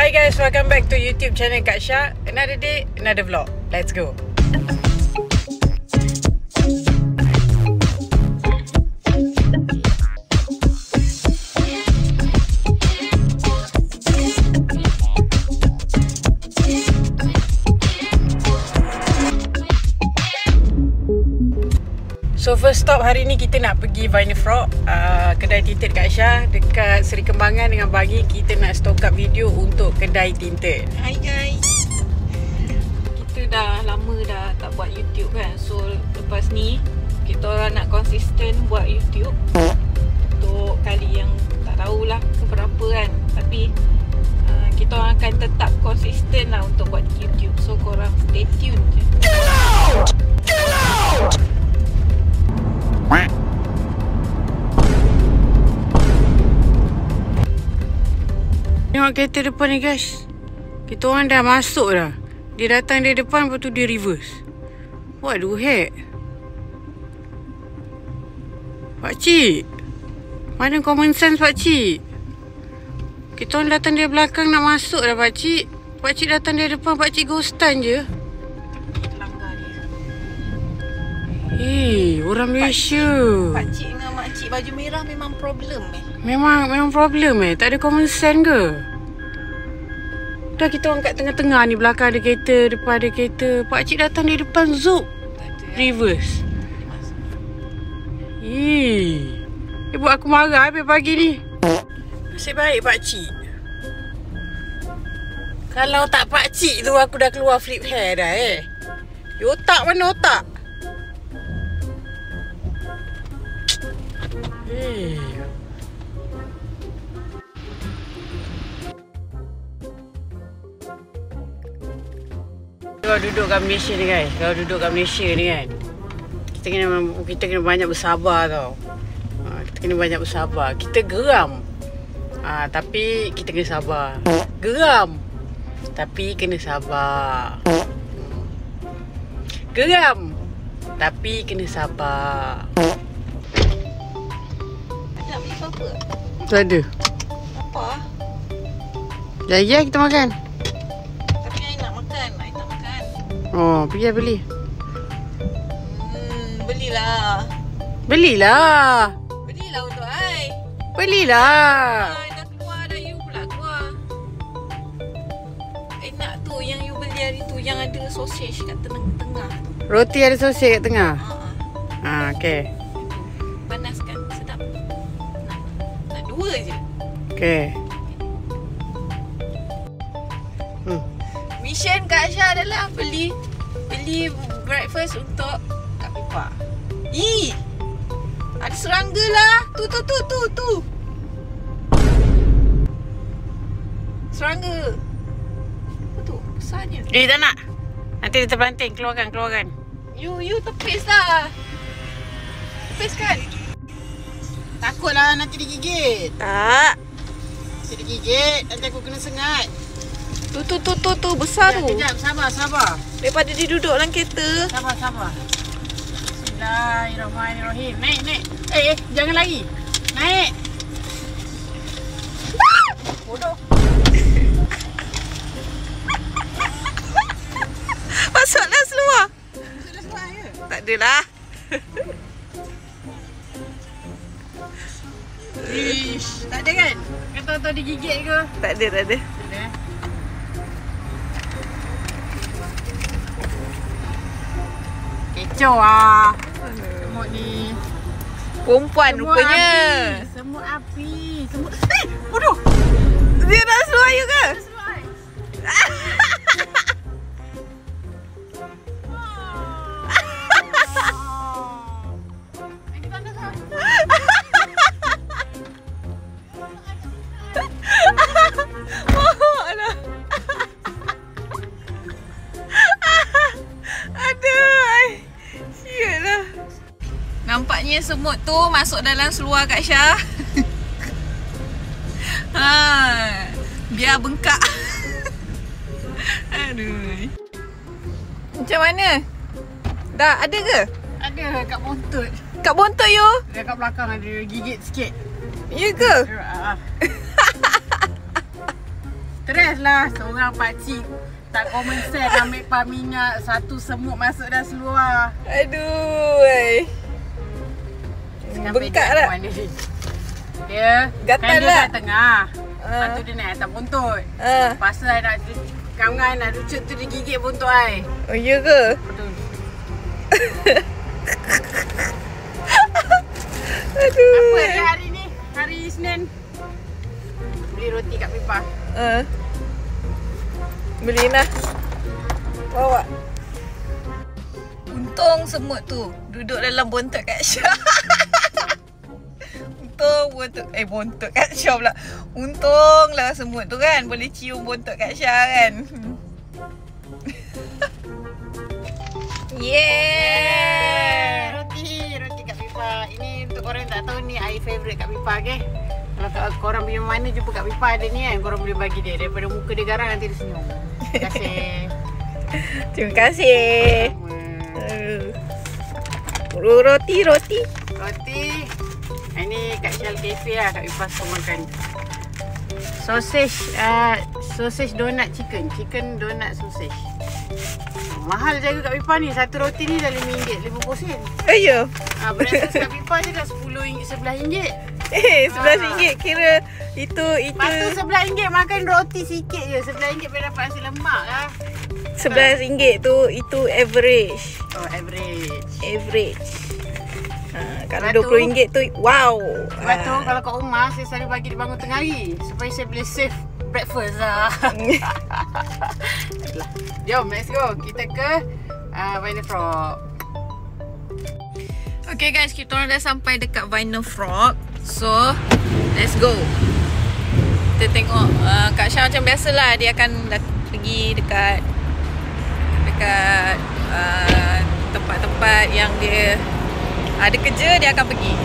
Hi guys, welcome back to YouTube channel Kak Syah. Another day, another vlog. Let's go. So first stop hari ni kita nak pergi Vinyl Frog, kedai tinted Kak Syah dekat Seri Kembangan dengan Bangi. Kita nak stock up video untuk kedai tinted. Hai guys. Kita dah lama dah tak buat YouTube kan. So lepas ni kita orang nak konsisten buat YouTube untuk kali yang tak tahulah keberapa kan. Tapi kita orang akan tetap konsisten lah untuk buat YouTube. So korang stay tune je. Tengok kereta depan ni guys. Kita orang dah masuk dah. Dia datang dari depan, lepas tu dia reverse. What the heck? Pakcik, mana common sense pakcik? Kita orang datang dari belakang nak masuk dah pakcik. Pakcik datang dari depan, pakcik ghostan je. Langgar Eh, dia. orang Malaysia. Pakcik dengan makcik baju merah memang problem Memang problem tak ada common sense ke? Dah kita orang kat tengah-tengah ni, belakang ada kereta, depan ada kereta. Pakcik datang dari depan, zoom, reverse. Dia buat aku marah pagi ni. Nasib baik pakcik. Kalau tak pakcik tu aku dah keluar flip hair dah Otak mana otak? Kalau duduk kat Malaysia ni guys, kita kena banyak bersabar tau. Kita kena banyak bersabar. Kita geram. Tapi kita kena sabar. Geram. Tapi kena sabar. Geram. Tapi kena sabar. Nak beli apa-apa? Tu ada. Apa? Jaya kita makan. Tapi I nak makan. Oh, pergi lah beli. Belilah. Belilah untuk I. Belilah. Dah keluar dah, you pula keluar. Nak tu yang you beli hari tu, yang ada sausage kat tengah. Roti ada sosis kat tengah. Okey. Panas kan? Sedap. Nak dua je. Okey. Mission Kak Syah adalah beli breakfast untuk Kak Pipa. Ada serangga lah. Tu. Serangga. Apa tu? Besarnya. Tak nak. Nanti dia terpelanting. Keluarkan. You tepis lah. Tepis kan? Takutlah nanti digigit. Tak. Nanti digigit. Nanti aku kena sengat. Tu besar tu. Sekejap. Sabar. Daripada dia duduk dalam kereta. Sabar. Bismillahirrahmanirrahim. Naik. Jangan lari. Naik. Bodoh. Masuklah seluar. Tak adalah. Tak ada kan? Kau tahu digigit ke? Tak ada. Kecoh lah semut ni. Perempuan rupanya. Semut api. Bodoh. Dia nak seluar you ke? Nampaknya semut tu masuk dalam seluar Kak Syah. Biar bengkak. Aduh. Macam mana? Dah ada ke? Ada kat bontot. Kat bontot you? Dekat belakang ada gigit sikit. Ya ke? Stres lah seorang pakcik tak common sense ambil pam minyak, satu semut masuk dah seluar. Aduh. Bengkak tak? Dia gatal kan dia lah kat tengah. Lepas tu dia naik atas buntut. Lepas tu I nak kawan nak lucut tu dia gigit buntut I. Oh iya ke? Betul. Aduh. Apa dia hari ni? Hari Isnin. Beli roti kat Pipa. Beli lah. Bawa. Untung semut tu duduk dalam bontot Kak Syah. Untung bontot Kak Syah pula. Untunglah semut tu kan boleh cium bontot Kak Syah kan. Yeah. Roti kat Pipa. Ini untuk korang tak tahu ni I favourite kat Pipa ke. Kalau korang pergi mana jumpa kat Pipa ada ni kan, korang boleh bagi dia. Daripada muka dia garang nanti dia senyum. Terima kasih. Terima kasih. Roti. Ini kat Shell Cafe lah, kat Pipa suka makan. Sausage donut chicken donut sausage. Mahal jaga kat Pipa ni. Satu roti ni dah RM5.50. Ya. Breakfast kat Pipa je dah RM11. RM11 kira itu. Lepas tu RM11 makan roti sikit je. RM11 boleh dapat nasi lemak lah. RM11 tu itu average. Oh, Average. Kalau RM20 tu wow. Lepas tu kalau kat rumah saya selalu bagi dia bangun tengah hari supaya saya boleh save breakfast lah. Jom, let's go. Kita ke Vinyl Frog. Okay guys, kita orang dah sampai dekat Vinyl Frog. So, let's go. Kita tengok Kak Syah macam biasalah. Dia akan pergi dekat tempat-tempat yang dia ada kerja, dia akan pergi.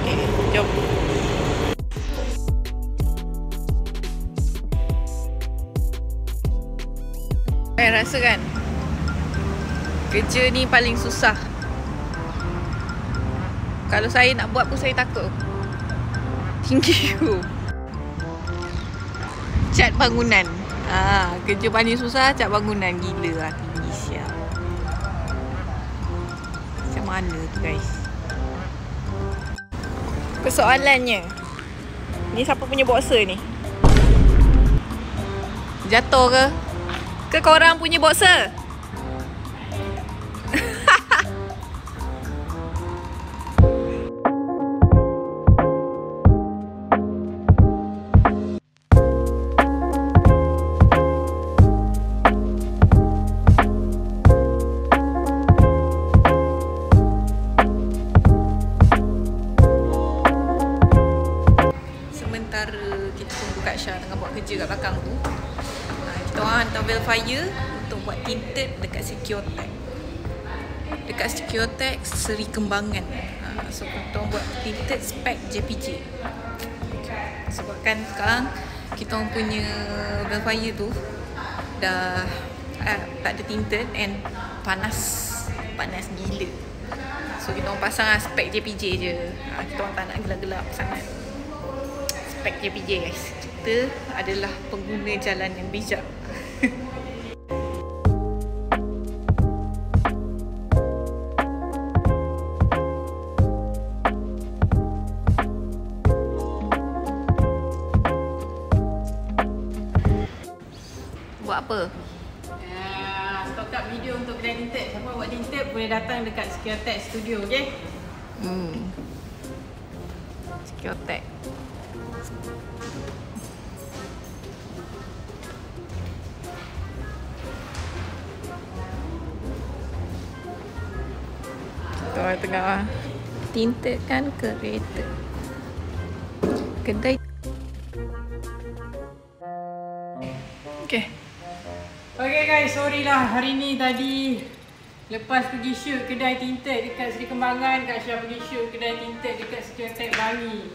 Okay, jom. Saya rasa kan kerja ni paling susah. Kalau saya nak buat pun saya takut. Tinggi tu. Cat bangunan. Kerja paling susah cat bangunan. Gila lah, tinggi siap. Macam mana tu guys? Persoalannya, ni siapa punya boxer ni? Jatuh ke? Ke korang punya boxer? Kita tunggu Kak Syah tengah buat kerja kat belakang tu. Kita orang hantar Velfire untuk buat tinted dekat Securtech. Dekat Securtech Seri Kembangan. So kita orang buat tinted spek JPJ. Sebabkan sekarang kita orang punya Velfire tu dah tak ada tinted and panas gila. So kita orang pasang spek JPJ je. Kita orang tak nak gelap-gelap sangat. Spek JPJ guys. Kita adalah pengguna jalan yang bijak. Buat apa? Stock up video untuk kedai tinted. Siapa buat tinted boleh datang dekat Securtech Studio, okay? Securtech. Kita tengah tinted kan kereta. Kedai. Okay guys, sorry lah hari ni tadi lepas pergi shoot kedai tinted dekat Seri Kembangan, Kak Syah pergi shoot kedai tinted dekat Securtech Bangi.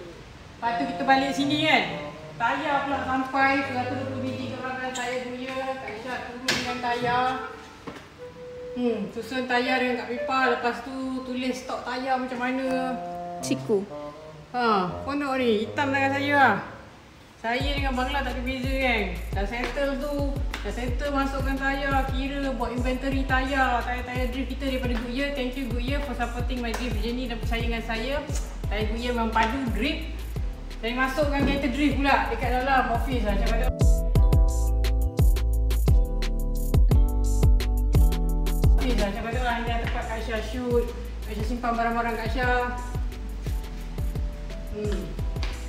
Lepas tu kita balik sini kan, tayar pula sampai 120 biji ke belakang tayar buaya. Kak Syah turun dengan tayar, susun tayar dengan Kak Pipa. Lepas tu tulis stok tayar macam mana. Siku. Kau tengok ni, hitam tangan saya lah. Saya dengan Bangla tak ada beza kan. Dah settle tu, dah settle masukkan tayar, kira buat inventory tayar, tayar drift kita daripada Goodyear. Thank you Goodyear for supporting my drift journey dan percaya dengan saya. Tayar Goodyear memang padu grip. Saya masukkan kereta drift pula dekat dalam office lah. Macam kata macam kata lah, ini tempat Kak Syah shoot. Kak Syah simpan barang-barang Kak Syah.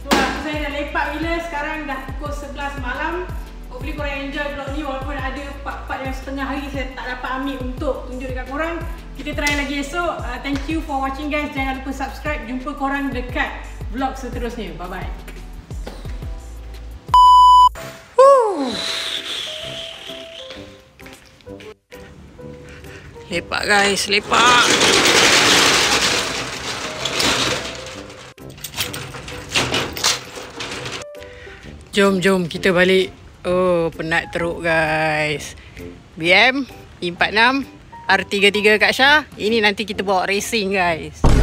Tu lah, saya dah lepak gila. Sekarang dah pukul 11 malam. Hopefully korang enjoy vlog ni. Walaupun ada part-part yang setengah hari saya tak dapat ambil untuk tunjuk dekat korang. Kita try lagi esok. Thank you for watching guys. Jangan lupa subscribe. Jumpa korang dekat vlog seterusnya. Bye-bye. Lepak guys, lepak. Jom kita balik. Oh, penat teruk guys. BM E46 R33 Kak Syah. Ini nanti kita bawa racing guys.